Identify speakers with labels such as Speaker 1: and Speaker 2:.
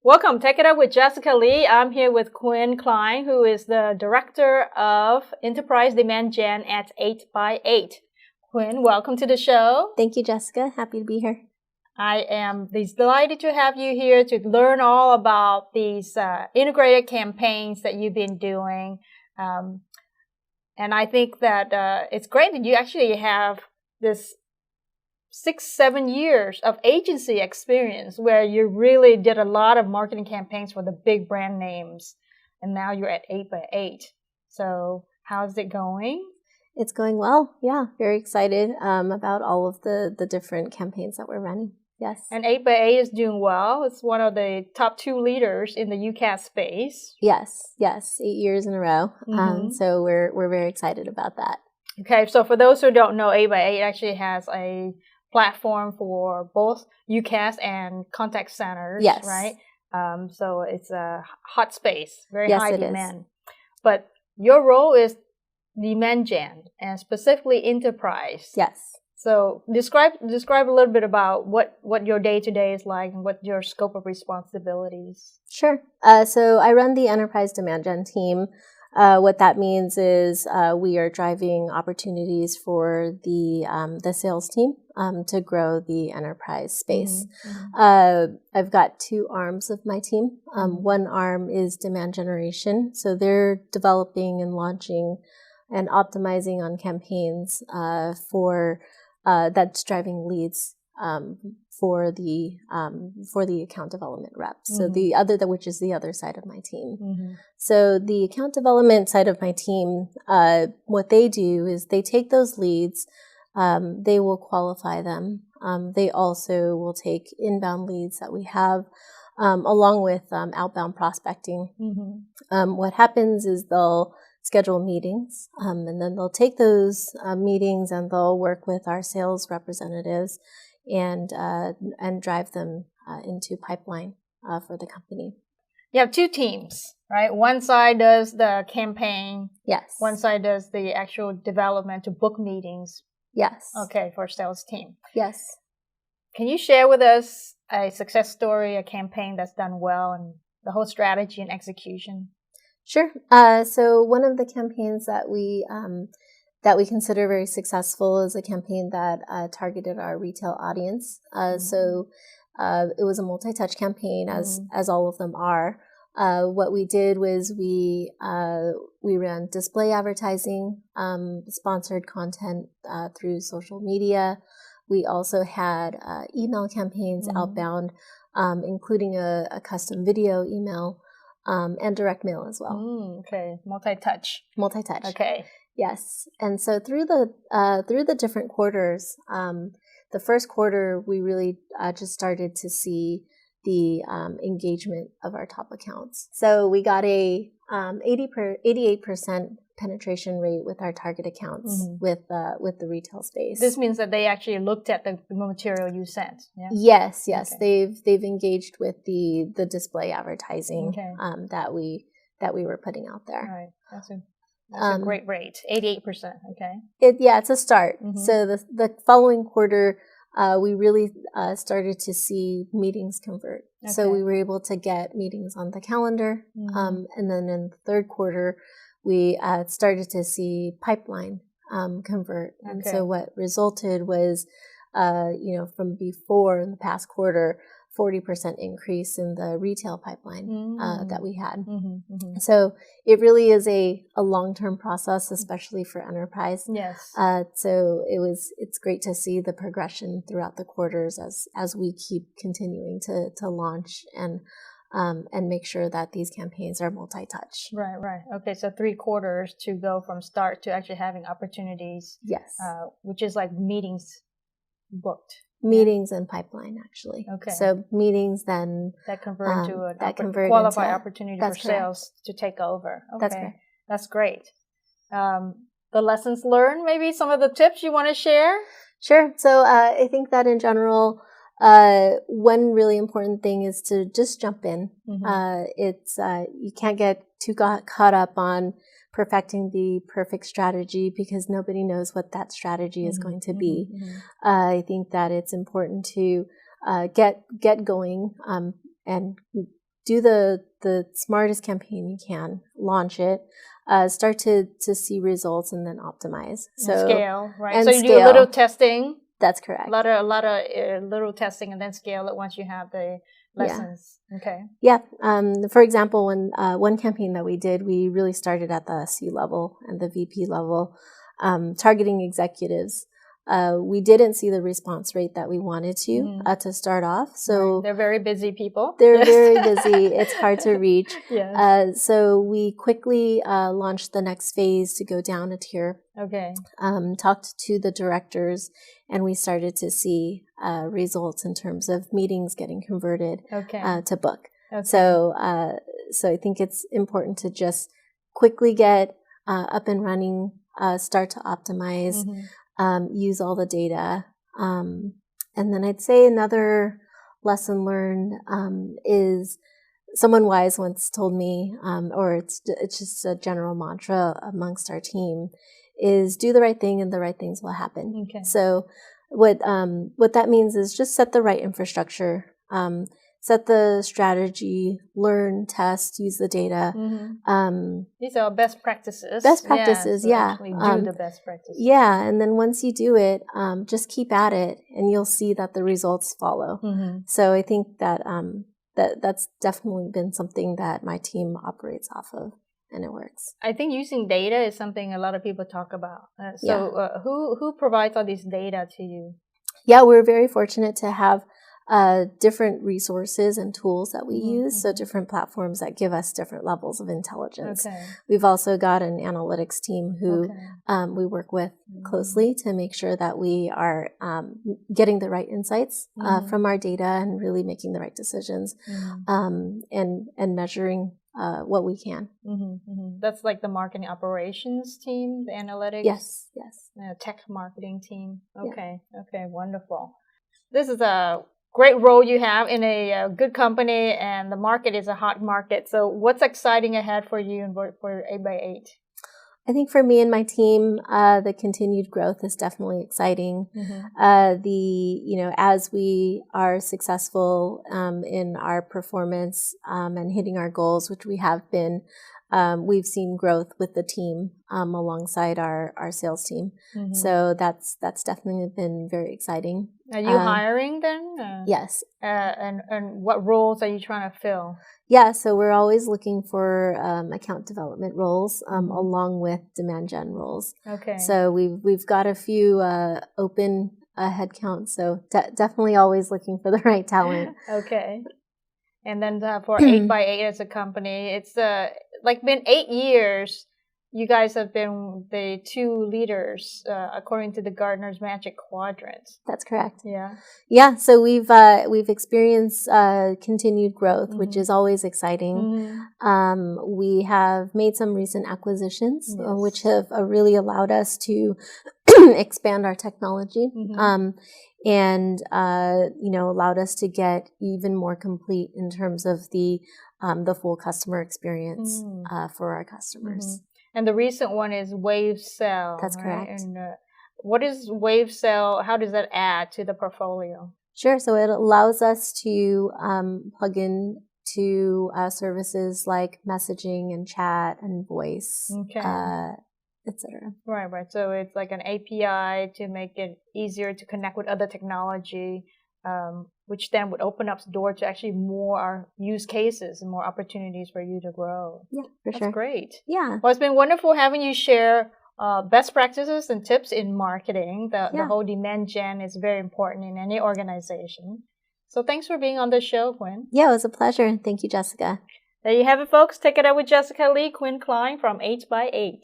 Speaker 1: Welcome. Take It Up with Jessica Lee. I'm here with Cline, who is the Director of Enterprise Demand Gen at 8x8. Quynh, welcome to the show.
Speaker 2: Thank you, Jessica. Happy to be here.
Speaker 1: I am delighted to have you here to learn all about these integrated campaigns that you've been doing. And I think that it's great that you actually have this 6-7 years of agency experience where you really did a lot of marketing campaigns for the big brand names, and now you're at 8x8. So how's it going?
Speaker 2: It's going well. Yeah, very excited about all of the different campaigns that we're running. Yes.
Speaker 1: And 8x8 is doing well. It's one of the top 2 leaders in the UCaaS space.
Speaker 2: Yes, 8 years in a row. So we're very excited about that. Okay,
Speaker 1: so for those who don't know, 8x8 actually has a platform for both UCaaS and contact centers,
Speaker 2: yes.
Speaker 1: Right? So it's a hot space, very
Speaker 2: yes,
Speaker 1: high demand. Is. But your role is demand gen and specifically enterprise.
Speaker 2: Yes.
Speaker 1: So describe a little bit about what your day-to-day is like and what your scope of responsibilities.
Speaker 2: Sure. So I run the enterprise demand gen team. What that means is we are driving opportunities for the sales team to grow the enterprise space. Mm-hmm. I've got 2 arms of my team. One arm is demand generation, so they're developing and launching and optimizing on campaigns for that's driving leads for the account development reps. Mm-hmm. So which is the other side of my team. Mm-hmm. So the account development side of my team, what they do is they take those leads, they will qualify them. They also will take inbound leads that we have, along with outbound prospecting. Mm-hmm. What happens is they'll schedule meetings, and then they'll take those meetings and they'll work with our sales representatives and drive them into pipeline for the company.
Speaker 1: You have 2 teams, right? One side does the campaign.
Speaker 2: Yes.
Speaker 1: One side does the actual development to book meetings.
Speaker 2: Yes.
Speaker 1: Okay, for sales team.
Speaker 2: Yes.
Speaker 1: Can you share with us a success story, a campaign that's done well, and the whole strategy and execution?
Speaker 2: Sure. So one of the campaigns that we consider very successful is a campaign that targeted our retail audience. So it was a multi-touch campaign, as all of them are. What we did was we ran display advertising, sponsored content through social media. We also had email campaigns outbound, including a custom video email. And direct mail as well.
Speaker 1: Okay, multi-touch. Okay.
Speaker 2: Yes, and so through the different quarters, the first quarter we really just started to see the engagement of our top accounts. So we got a 88% penetration rate with our target accounts with the retail space.
Speaker 1: This means that they actually looked at the material you sent. Yeah?
Speaker 2: Yes. Okay. They've engaged with the display advertising that we were putting out there.
Speaker 1: All right. That's a great rate. 88%. Okay.
Speaker 2: It's a start. So the following quarter, we really started to see meetings convert. Okay. So we were able to get meetings on the calendar. And then in the third quarter, we started to see pipeline convert. And so what resulted was, from before in the past quarter, 40% increase in the retail pipeline that we had. So it really is a long-term process, especially for enterprise.
Speaker 1: Yes.
Speaker 2: So it's great to see the progression throughout the quarters as we keep continuing to launch and make sure that these campaigns are multi-touch.
Speaker 1: Right. Okay, so 3 quarters to go from start to actually having opportunities.
Speaker 2: Yes.
Speaker 1: Which is like meetings booked.
Speaker 2: Meetings and pipeline, actually.
Speaker 1: Okay.
Speaker 2: So meetings then
Speaker 1: that convert to a qualified opportunity for sales to take over. Okay.
Speaker 2: That's correct.
Speaker 1: That's great. The lessons learned, maybe some of the tips you want to share?
Speaker 2: Sure. So I think that in general, one really important thing is to just jump in. It's you can't get too caught up on perfecting the perfect strategy because nobody knows what that strategy is going to be. I think that it's important to get going and do the smartest campaign you can, launch it, start to see results, and then optimize.
Speaker 1: And scale, right?
Speaker 2: And
Speaker 1: so you
Speaker 2: scale.
Speaker 1: do a little testing.
Speaker 2: That's correct.
Speaker 1: A lot of little testing, and then scale it once you have the lessons.
Speaker 2: Yeah.
Speaker 1: Okay.
Speaker 2: Yeah. For example, when one campaign that we did, we really started at the C level and the VP level, targeting executives. We didn't see the response rate that we wanted to start off. So
Speaker 1: they're very busy people.
Speaker 2: They're very busy. It's hard to reach.
Speaker 1: Yes.
Speaker 2: So we quickly launched the next phase to go down a tier.
Speaker 1: Okay.
Speaker 2: Talked to the directors, and we started to see results in terms of meetings getting converted to book. Okay. So I think it's important to just quickly get up and running, start to optimize, use all the data. And then I'd say another lesson learned is someone wise once told me, or it's just a general mantra amongst our team, is do the right thing and the right things will happen. Okay. So what that means is just set the right infrastructure, set the strategy, learn, test, use the data.
Speaker 1: These are best practices.
Speaker 2: Best practices, yeah.
Speaker 1: Actually do the best practices.
Speaker 2: Yeah, and then once you do it, just keep at it, and you'll see that the results follow. So I think that that's definitely been something that my team operates off of, and it works.
Speaker 1: I think using data is something a lot of people talk about. Who provides all this data to you?
Speaker 2: Yeah, we're very fortunate to have different resources and tools that we use, so different platforms that give us different levels of intelligence. Okay. We've also got an analytics team who we work with closely to make sure that we are getting the right insights from our data and really making the right decisions and measuring what we can.
Speaker 1: That's like the marketing operations team, the analytics?
Speaker 2: Yes.
Speaker 1: Tech marketing team. Okay, wonderful. This is a great role you have in a good company, and the market is a hot market. So what's exciting ahead for you and for 8x8?
Speaker 2: I think for me and my team, the continued growth is definitely exciting. As we are successful in our performance and hitting our goals, which we have been, we've seen growth with the team alongside our sales team. So that's definitely been very exciting.
Speaker 1: Are you hiring then?
Speaker 2: Yes.
Speaker 1: And what roles are you trying to fill?
Speaker 2: Yeah, so we're always looking for account development roles along with demand gen roles. Okay. So we've got a few open headcounts, so definitely always looking for the right talent. Okay.
Speaker 1: And then for 8x8 as a company, it's been 8 years. You guys have been the 2 leaders according to the Gartner's Magic Quadrant.
Speaker 2: That's correct.
Speaker 1: Yeah.
Speaker 2: Yeah. So we've experienced continued growth, which is always exciting. We have made some recent acquisitions, which have really allowed us to expand our technology. And allowed us to get even more complete in terms of the full customer experience for our customers.
Speaker 1: And the recent one is WaveCell.
Speaker 2: That's correct.
Speaker 1: Right? And what is WaveCell? How does that add to the portfolio?
Speaker 2: Sure. So it allows us to plug in to services like messaging and chat and voice. Etc.
Speaker 1: Right. So it's like an API to make it easier to connect with other technology, which then would open up the door to actually more use cases and more opportunities for you to grow.
Speaker 2: Yeah, for sure.
Speaker 1: That's great.
Speaker 2: Yeah.
Speaker 1: Well, it's been wonderful having you share best practices and tips in marketing. The whole demand gen is very important in any organization. So thanks for being on the show, Quynh.
Speaker 2: Yeah, it was a pleasure. Thank you, Jessica.
Speaker 1: There you have it, folks. Take it out with Jessica Lee, Quynh Cline from 8x8.